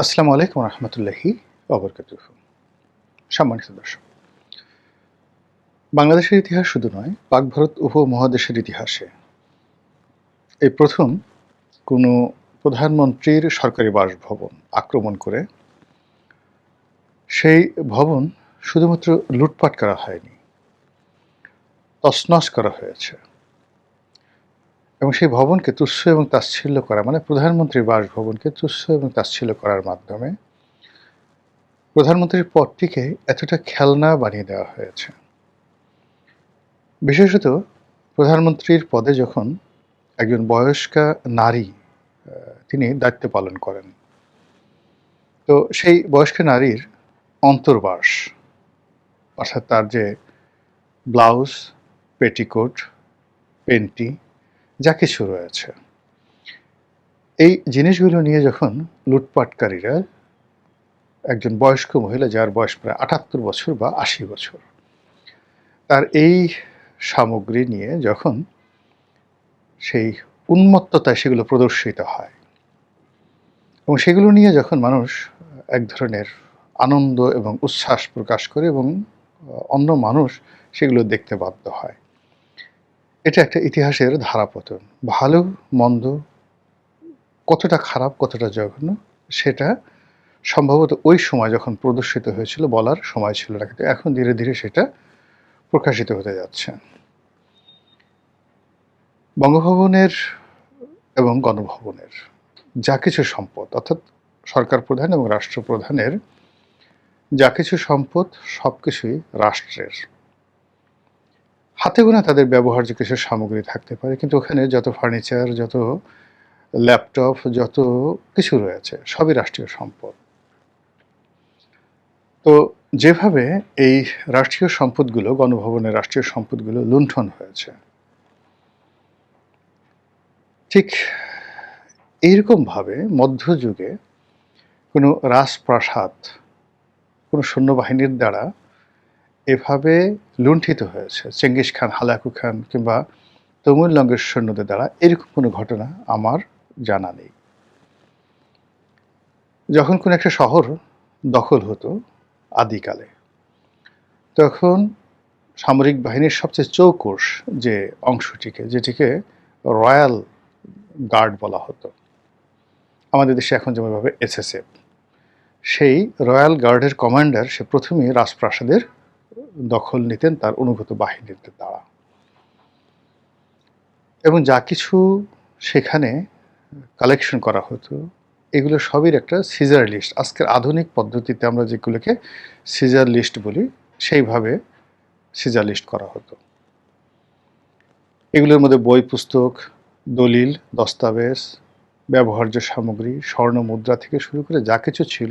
আসসালামু আলাইকুম রহমতুল্লাহি ওবরকাতুহু। সম্মানিত দর্শক, বাংলাদেশের ইতিহাস শুধু নয়, পাক ভারত উপমহাদেশের ইতিহাসে এই প্রথম কোনো প্রধানমন্ত্রীর সরকারি বাসভবন আক্রমণ করে সেই ভবন শুধুমাত্র লুটপাট করা হয়নি, তছনছ করা হয়েছে। এবং সেই ভবনকে তুচ্ছ এবং তাচ্ছিল্য করা, মানে প্রধানমন্ত্রীর বাসভবনকে তুচ্ছ এবং তাচ্ছিল্য করার মাধ্যমে প্রধানমন্ত্রীর পদটিকে এতটা খেলনা বানিয়ে দেওয়া হয়েছে। বিশেষত প্রধানমন্ত্রীর পদে যখন একজন বয়স্কা নারী তিনি দায়িত্ব পালন করেন, তো সেই বয়স্ক নারীর অন্তর্বাস, অর্থাৎ তার যে ব্লাউজ, পেটিকোট, পেন্টি যা কিছু রয়েছে, এই জিনিসগুলো নিয়ে যখন লুটপাটকারীরা একজন বয়স্ক মহিলা, যার বয়স প্রায় ৭৮ বছর বা ৮০ বছর, তার এই সামগ্রী নিয়ে যখন সেই উন্মত্ততায় সেগুলো প্রদর্শিত হয় এবং সেগুলো নিয়ে যখন মানুষ এক ধরনের আনন্দ এবং উচ্ছ্বাস প্রকাশ করে এবং অন্য মানুষ সেগুলো দেখতে বাধ্য হয়, এটা একটা ইতিহাসের ধারাপতন। ভালো মন্দ কতটা খারাপ, কতটা জঘন্য, সেটা সম্ভবত ওই সময় যখন প্রদর্শিত হয়েছিল বলার সময় ছিল না, কিন্তু এখন ধীরে ধীরে সেটা প্রকাশিত হতে যাচ্ছে। বঙ্গভবনের এবং গণভবনের যা কিছু সম্পদ, অর্থাৎ সরকার প্রধান এবং রাষ্ট্রপ্রধানের যা কিছু সম্পদ, সব কিছুই রাষ্ট্রের। হাতে গোনা তাদের ব্যবহার্য কিছু সামগ্রী থাকতে পারে, কিন্তু ওখানে যত ফার্নিচার, যত ল্যাপটপ, যত কিছু রয়েছে সবই রাষ্ট্রীয় সম্পদ। তো যেভাবে এই রাষ্ট্রীয় সম্পদগুলো, গণভবনের রাষ্ট্রীয় সম্পদগুলো লুণ্ঠন হয়েছে, ঠিক এইরকমভাবে মধ্যযুগে কোনো রাজপ্রাসাদ কোনো সৈন্যবাহিনীর দ্বারা এভাবে লুণ্ঠিত হয়েছে, চেঙ্গিস খান, হালাকু খান কিংবা তমুল লঙ্গের সৈন্যদের দ্বারা, এরকম কোনো ঘটনা আমার জানা নেই। যখন কোনো একটা শহর দখল হতো আদিকালে, তখন সামরিক বাহিনীর সবচেয়ে চৌকস যে অংশটিকে, যেটিকে রয়্যাল গার্ড বলা হতো, আমাদের দেশে এখন যেমনভাবে এসএসএফ, সেই রয়্যাল গার্ডের কমান্ডার সে প্রথমেই রাজপ্রাসাদের দখল নিতেন তার অনুগত বাহিনীদের দ্বারা, এবং যা কিছু সেখানে কালেকশন করা হতো এগুলো সবই একটা সিজার লিস্ট। আজকের আধুনিক পদ্ধতিতে আমরা যেগুলোকে সিজার লিস্ট বলি, সেইভাবে সিজার লিস্ট করা হতো। এগুলোর মধ্যে বই, পুস্তক, দলিল, দস্তাবেজ, ব্যবহার্য সামগ্রী, স্বর্ণ মুদ্রা থেকে শুরু করে যা কিছু ছিল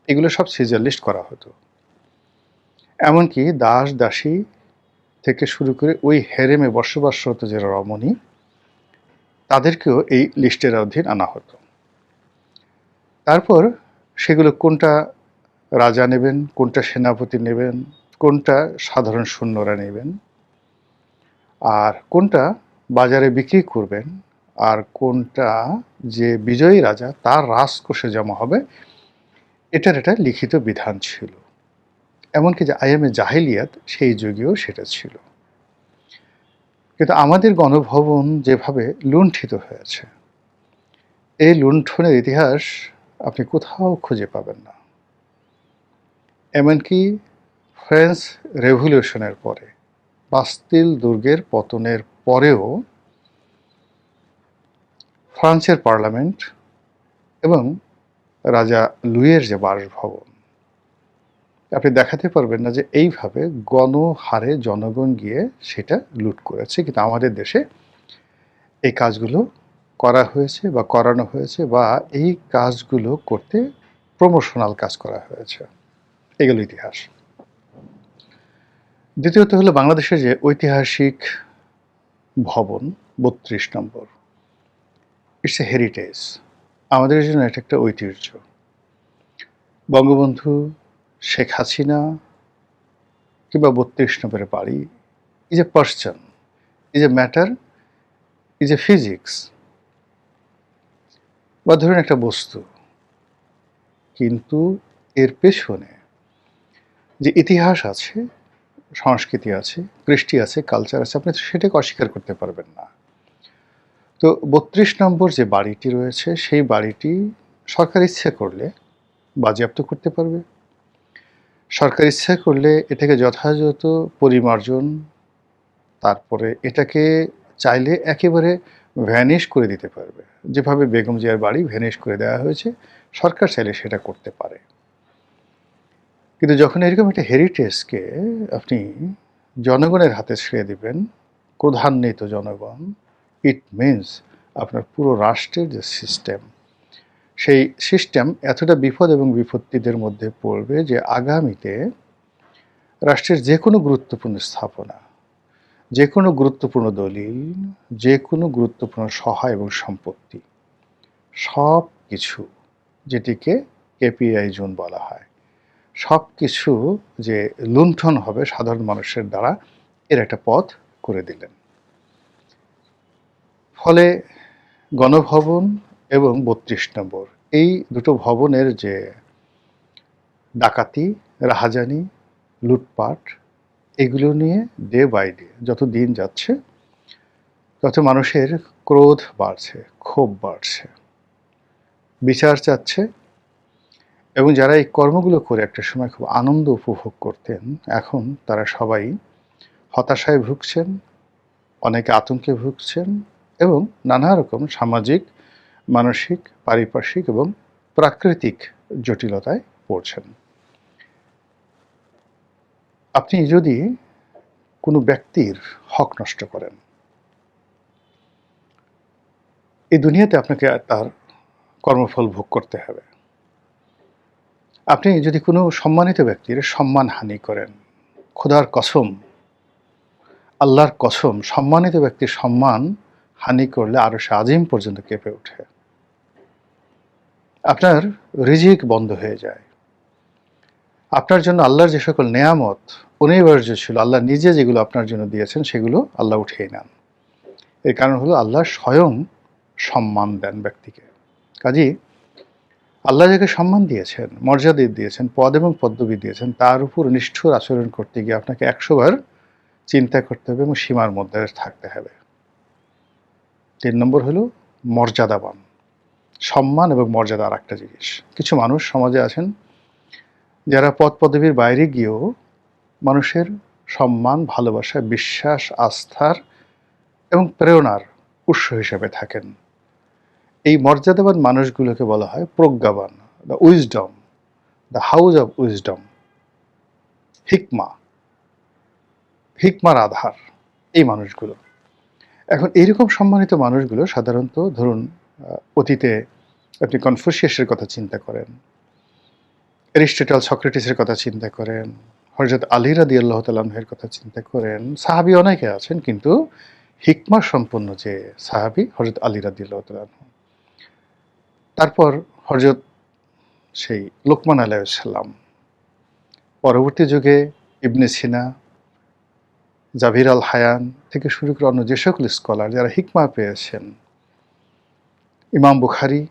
এগুলো সব সিজার লিস্ট করা হতো। এমনকি দাস দাসী থেকে শুরু করে ওই হেরেমে বসবাসরত যে রমণী, তাদেরকেও এই লিস্টের অধীন আনা হতো। তারপর সেগুলো কোনটা রাজা নেবেন, কোনটা সেনাপতি নেবেন, কোনটা সাধারণ সৈন্যরা নেবেন, আর কোনটা বাজারে বিক্রি করবেন, আর কোনটা যে বিজয়ী রাজা তার রাজকোষে জমা হবে, এটার একটা লিখিত বিধান ছিল। এমনকি যে আইএমএ জাহিলিয়াত, সেই যুগেও সেটা ছিল। কিন্তু আমাদের গণভবন যেভাবে লুণ্ঠিত হয়েছে, এই লুণ্ঠনের ইতিহাস আপনি কোথাও খুঁজে পাবেন না। এমনকি ফ্রেঞ্চ রেভলিউশনের পরে, বাস্তিল দুর্গের পতনের পরেও ফ্রান্সের পার্লামেন্ট এবং রাজা লুইয়ের যে বাসভবন, আপনি দেখাতে পারবেন না যে এইভাবে গণহারে জনগণ গিয়ে সেটা লুট করেছে। কিন্তু আমাদের দেশে এই কাজগুলো করা হয়েছে বা করানো হয়েছে, বা এই কাজগুলো করতে প্রমোশনাল কাজ করা হয়েছে। এগুলো ইতিহাস। দ্বিতীয়ত হলো বাংলাদেশের যে ঐতিহাসিক ভবন ৩২ নম্বর, ইটস এ হেরিটেজ। আমাদের জন্য এটা একটা ঐতিহ্য। বঙ্গবন্ধু, শেখ হাসিনা কিংবা ৩২ নম্বরের বাড়ি is a person, is a matter, is a physics. বা ধরুন একটা বস্তু, কিন্তু এর পেছনে যে ইতিহাস আছে, সংস্কৃতি আছে, কৃষ্টি আছে, কালচার আছে, আপনি সেটাকে অস্বীকার করতে পারবেন না। তো ৩২ নম্বর যে বাড়িটি রয়েছে, সেই বাড়িটি সরকার ইচ্ছে করলে বাজেয়াপ্ত করতে পারবে। সরকার ইচ্ছা করলে এটাকে যথাযথ পরিমার্জন, তারপরে এটাকে চাইলে একেবারে ভ্যানিশ করে দিতে পারবে। যেভাবে বেগম জিয়ার বাড়ি ভ্যানিশ করে দেওয়া হয়েছে, সরকার চাইলে সেটা করতে পারে। কিন্তু যখন এরকম একটা হেরিটেজকে আপনি জনগণের হাতে ছেড়ে দিবেন, ক্রোধান্বিত জনগণ, ইট মিনস আপনার পুরো রাষ্ট্রের যে সিস্টেম, সেই সিস্টেম এতটা বিপদ এবং বিপত্তিদের মধ্যে পড়বে যে আগামীতে রাষ্ট্রের যে কোনো গুরুত্বপূর্ণ স্থাপনা, যে কোনো গুরুত্বপূর্ণ দলিল, যে কোনো গুরুত্বপূর্ণ সহায় এবং সম্পত্তি, সব কিছু, যেটিকে কেপিআই জোন বলা হয়, সব কিছু যে লুণ্ঠন হবে সাধারণ মানুষের দ্বারা, এর একটা পথ করে দিলেন। ফলে গণভবন এবং ৩২ নম্বর, এই দুটো ভবনের যে ডাকাতি, রাহাজানি, লুটপাট, এগুলো নিয়ে ডে বাই ডে যত দিন যাচ্ছে তত মানুষের ক্রোধ বাড়ছে, ক্ষোভ বাড়ছে, বিচার চাচ্ছে। এবং যারা এই কর্মগুলো করে একটা সময় খুব আনন্দ উপভোগ করতেন, এখন তারা সবাই হতাশায় ভুগছেন, অনেকে আতঙ্কে ভুগছেন এবং নানা রকম সামাজিক, মানসিক, পারিপার্শ্বিক এবং প্রাকৃতিক জটিলতায় পড়ছেন। আপনি যদি কোনো ব্যক্তির হক নষ্ট করেন, এই দুনিয়াতে আপনাকে তার কর্মফল ভোগ করতে হবে। আপনি যদি কোনো সম্মানিত ব্যক্তির সম্মানহানি করেন, খোদার কসম, আল্লাহর কসম, সম্মানিত ব্যক্তির সম্মান হানি করলে আরশে আজিম পর্যন্ত কেঁপে ওঠে। আপনার রিজিক বন্ধ হয়ে যায়। আপনার জন্য আল্লাহর যে সকল নেয়ামত অনিবার্য ছিল, আল্লাহ নিজে যেগুলো আপনার জন্য দিয়েছেন, সেগুলো আল্লাহ উঠিয়ে নেন। এর কারণ হলো আল্লাহ স্বয়ং সম্মান দেন ব্যক্তিকে। কাজেই আল্লাহ যাকে সম্মান দিয়েছেন, মর্যাদা দিয়েছেন, পদ এবং পদবি দিয়েছেন, তার উপর নিষ্ঠুর আচরণ করতে গিয়ে আপনাকে ১০০ বার চিন্তা করতে হবে এবং সীমার মধ্যে থাকতে হবে। ৩ নম্বর হলো মর্যাদাবান। সম্মান এবং মর্যাদা আর একটা জিনিস। কিছু মানুষ সমাজে আছেন যারা পদ পদবীর বাইরে গিয়েও মানুষের সম্মান, ভালোবাসা, বিশ্বাস, আস্থার এবং প্রেরণার উৎস হিসেবে থাকেন। এই মর্যাদাবান মানুষগুলোকে বলা হয় প্রজ্ঞাবান, the wisdom, the house of wisdom, হিকমা, হিকমার আধার, এই মানুষগুলো। এখন এইরকম সম্মানিত মানুষগুলো সাধারণত ধরুন অতীতে আপনি কনফুসিয়াসের কথা চিন্তা করেন, অ্যারিস্টটল, সক্রেটিসের কথা চিন্তা করেন, হযরত আলী রাদিয়াল্লাহু তাআলা আনহুর কথা চিন্তা করেন, সাহাবী অনেকে আছেন, কিন্তু হিকমা সম্পন্ন যে সাহাবী হযরত আলী রাদিয়াল্লাহু তাআলা আনহু। তারপর হযরত সেই লোকমান আলাইহিস সালাম, পরবর্তী যুগে ইবনে সিনা, জাবির আল হায়ান থেকে শুরু করে অন্য যে সকল স্কলার যারা হিকমা পেয়েছেন, ইমাম বুখারী,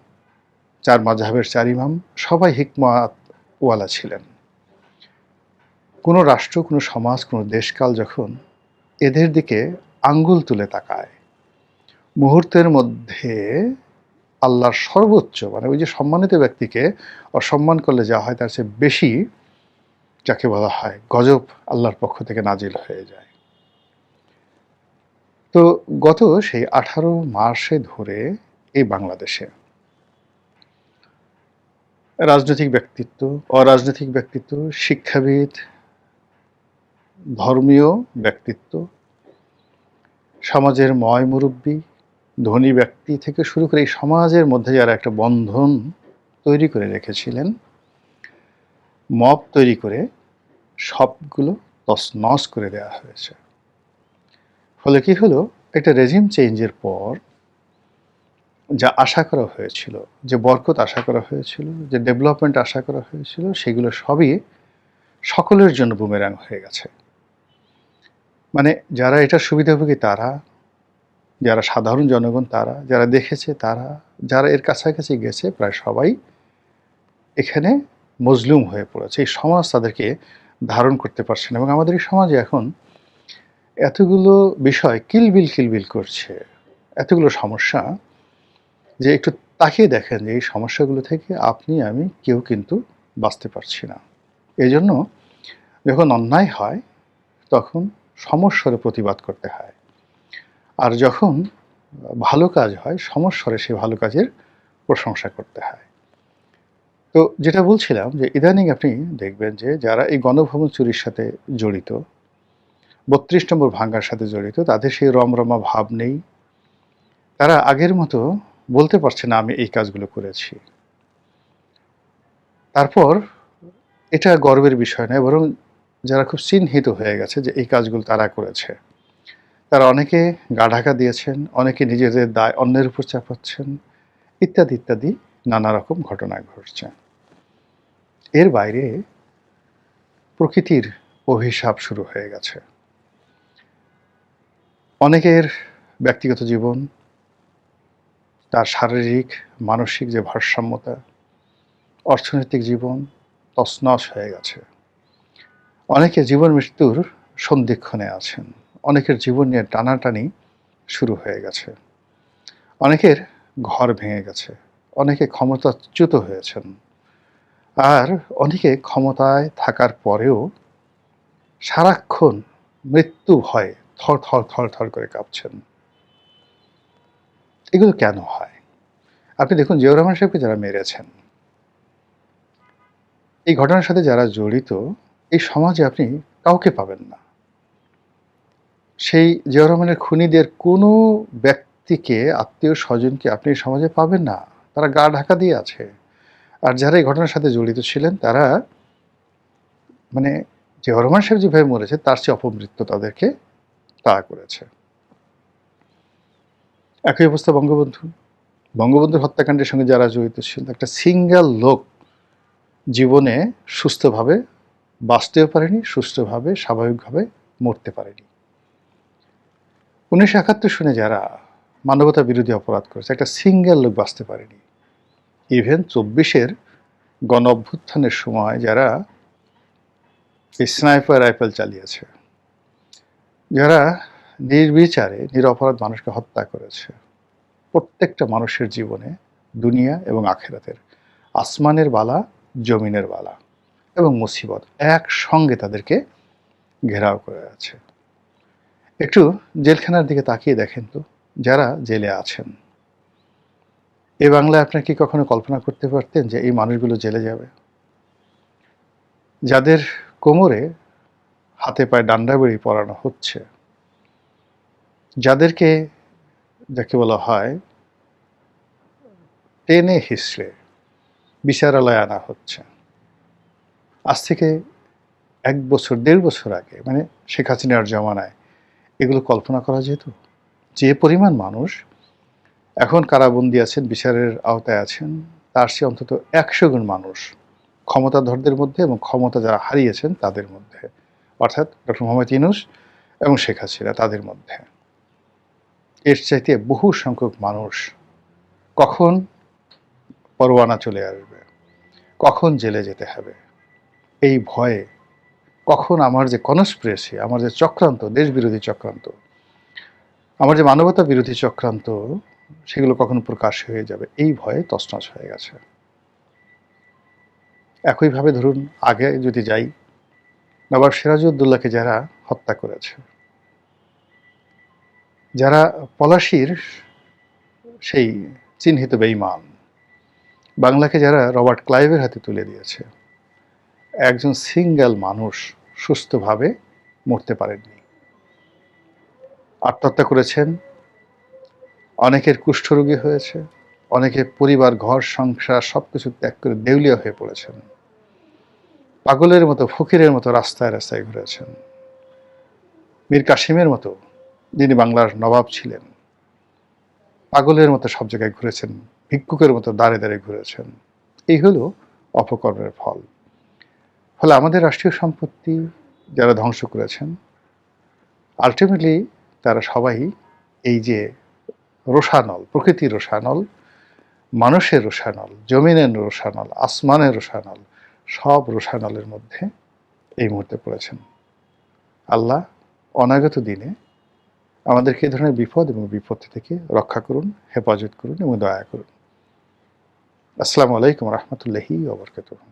৪ মাযহাবের ৪ ইমাম, সবাই হিকমাওয়ালা ছিলেন। কোনো রাষ্ট্র, কোনো সমাজ, কোনো দেশকাল যখন এদের দিকে আঙ্গুল তুলে তাকায়, মুহূর্তের মধ্যে আল্লাহর সর্বোচ্চ, মানে ওই যে সম্মানিত ব্যক্তিকে অসম্মান করলে যা হয় তার চেয়ে বেশি, যাকে বলা হয় গজব, আল্লাহর পক্ষ থেকে নাজিল হয়ে যায়। তো গত সেই 18 মাসে ধরে এই বাংলাদেশে রাজনৈতিক ব্যক্তিত্ব, অরাজনৈতিক ব্যক্তিত্ব, শিক্ষাবিদ, ধর্মীয় ব্যক্তিত্ব, সমাজের ময় মুরব্বী, ধনী ব্যক্তি থেকে শুরু করে এই সমাজের মধ্যে যারা একটা বন্ধন তৈরি করে রেখেছিলেন, মব তৈরি করে সবগুলো তছনছ করে দেওয়া হয়েছে। ফলে কি হলো, একটা রেজিম চেঞ্জের পর যা আশা করা হয়েছিল, যে বরকত আশা করা হয়েছিল, যে ডেভেলপমেন্ট আশা করা হয়েছিল, সেগুলো সবই সকলের জন্য বুমেরাং হয়ে গেছে। মানে যারা এটার সুবিধাভোগী তারা, যারা সাধারণ জনগণ তারা, যারা দেখেছে তারা, যারা এর কাছাকাছি গেছে প্রায় সবাই এখানে মজলুম হয়ে পড়েছে। এই সমাজ তাদেরকে ধারণ করতে পারছে না এবং আমাদের এই সমাজে এখন এতগুলো বিষয় কিলবিল, কিলবিল করছে। এতগুলো সমস্যা যে একটু তাকিয়ে দেখেন যে এই সমস্যাগুলো থেকে আপনি আমি কেউ কিন্তু বাঁচতে পারছি না। এজন্য যখন অন্যায় হয় তখন সমস্বরে প্রতিবাদ করতে হয়। আর যখন ভালো কাজ হয় সমস্বরে সেই ভালো কাজের প্রশংসা করতে হয়। তো যেটা বলছিলাম যে ইদানিং আপনি দেখবেন যে যারা এই গণভবন চুরির সাথে জড়িত, ৩২ নম্বর ভাঙ্গার সাথে জড়িত, তাদের সেই রমরমা ভাব নেই। তারা আগের মতো বলতে পারছে না আমি এই কাজগুলো করেছি। তারপর এটা গর্বের বিষয় নয়, বরং যারা খুব চিহ্নিত হয়ে গেছে যে এই কাজগুলো তারা করেছে, তারা অনেকে গা ঢাকা দিয়েছেন, অনেকে নিজেদের দায় অন্যের উপর চাপাচ্ছেন, ইত্যাদি ইত্যাদি নানা রকম ঘটনা ঘটছে। এর বাইরে প্রকৃতির অভিশাপ শুরু হয়ে গেছে। অনেকের ব্যক্তিগত জীবন, তার শারীরিক মানসিক যে ভারসাম্যতা, অর্থনৈতিক জীবন তছনছ হয়ে গেছে। অনেকে জীবন মৃত্যুর সন্ধিক্ষণে আছেন, অনেকের জীবন নিয়ে টানাটানি শুরু হয়ে গেছে, অনেকের ঘর ভেঙে গেছে, অনেকে ক্ষমতাচ্যুত হয়েছেন, আর অনেকে ক্ষমতায় থাকার পরেও সারাক্ষণ মৃত্যু ভয়ে থর থর থর থর করে কাঁপছেন। এগুলো কেন হয়? আপনি দেখুন জিয়াউর রহমান সাহেবকে যারা মেরেছেন, এই ঘটনার সাথে যারা জড়িত, এই সমাজে আপনি কাউকে পাবেন না। সেই জিয়াউর রহমানের খুনিদের কোনো ব্যক্তিকে, আত্মীয় স্বজনকে আপনি এই সমাজে পাবেন না। তারা গা ঢাকা দিয়ে আছে। আর যারা এই ঘটনার সাথে জড়িত ছিলেন তারা মানে জিয়াউর রহমান সাহেব যেভাবে মরেছে তার চেয়ে অপমৃত্যু তাদেরকে তাড়া করেছে। একই অবস্থা বঙ্গবন্ধু। বঙ্গবন্ধুর হত্যাকাণ্ডের সঙ্গে যারা জড়িত ছিল, একটা সিঙ্গেল লোক জীবনে সুস্থভাবে বাঁচতেও পারেনি, সুস্থভাবে স্বাভাবিকভাবে মরতে পারেনি। ১৯৭১ সনে যারা মানবতা বিরোধী অপরাধ করেছে, একটা সিঙ্গেল লোক বাঁচতে পারেনি। ইভেন ২৪-এর গণ অভ্যুত্থানের সময় যারা এই স্নাইপার রাইফেল চালিয়েছে, যারা নির্বিচারে নিরপরাধ মানুষকে হত্যা করেছে, প্রত্যেকটা মানুষের জীবনে দুনিয়া এবং আখেরাতের, আসমানের বালা, জমিনের বালা এবং মুসিবত একসঙ্গে তাদেরকে ঘেরাও করে আছে। একটু জেলখানার দিকে তাকিয়ে দেখেন তো, যারা জেলে আছেন, এ বাংলায় আপনার কি কখনো কল্পনা করতে পারতেন যে এই মানুষগুলো জেলে যাবে? যাদের কোমরে হাতে পায়ে ডান্ডা বেড়ি পরানো হচ্ছে, যাদেরকে যাকে বলা হয় টেনে হিসড়ে বিচারালয়ে আনা হচ্ছে, আজ থেকে ১ বছর ১.৫ বছর আগে, মানে শেখ হাসিনার জমানায় এগুলো কল্পনা করা যেত? যে পরিমাণ মানুষ এখন কারাবন্দী আছেন, বিচারের আওতায় আছেন, তার চেয়ে অন্তত ১০০ গুণ মানুষ ক্ষমতাধরদের মধ্যে এবং ক্ষমতা যারা হারিয়েছেন তাদের মধ্যে, অর্থাৎ ডক্টর মোহাম্মদ ইউনূস এবং শেখ হাসিনা, তাদের মধ্যে। এর চাইতে বহু সংখ্যক মানুষ কখন পরোয়ানা চলে আসবে, কখন জেলে যেতে হবে, এই ভয়ে, কখন আমার যে কনস্পিরেসি, আমার যে চক্রান্ত, দেশবিরোধী চক্রান্ত, আমার যে মানবতা বিরোধী চক্রান্ত, সেগুলো কখন প্রকাশ হয়ে যাবে, এই ভয়ে তছনছ হয়ে গেছে। একইভাবে ধরুন আগে যদি যাই, নবাব সিরাজউদ্দৌলাকে যারা হত্যা করেছে, যারা পলাশীর সেই চিহ্নিত বেঈমান, বাংলাকে যারা রবার্ট ক্লাইভের হাতে তুলে দিয়েছে, একজন সিঙ্গেল মানুষ সুস্থভাবে মরতে পারেননি। আত্মহত্যা করেছেন, অনেকের কুষ্ঠরোগী হয়েছে, অনেকে পরিবার, ঘর, সংসার সবকিছু ত্যাগ করে দেউলিয়া হয়ে পড়েছেন, পাগলের মতো, ফকিরের মতো রাস্তায় রাস্তায় ঘুরেছেন। মীর কাসিমের মতো, যিনি বাংলার নবাব ছিলেন, পাগলের মতো সব জায়গায় ঘুরেছেন, ভিক্ষুকের মতো দাঁড়ে দাঁড়ে ঘুরেছেন। এই হলো অপকর্মের ফল। ফলে আমাদের রাষ্ট্রীয় সম্পত্তি যারা ধ্বংস করেছেন, আলটিমেটলি তারা সবাই এই যে রোষানল, প্রকৃতির রোষানল, মানুষের রোষানল, জমিনের রোষানল, আসমানের রোষানল, সব রোষানলের মধ্যে এই মুহূর্তে পড়েছেন। আল্লাহ অনাগত দিনে আমাদেরকে এই ধরনের বিপদ এবং বিপত্তি থেকে রক্ষা করুন, হেফাজত করুন এবং দয়া করুন। আসসালামু আলাইকুম রহমতুল্লাহি ওয়া বারাকাতুহু।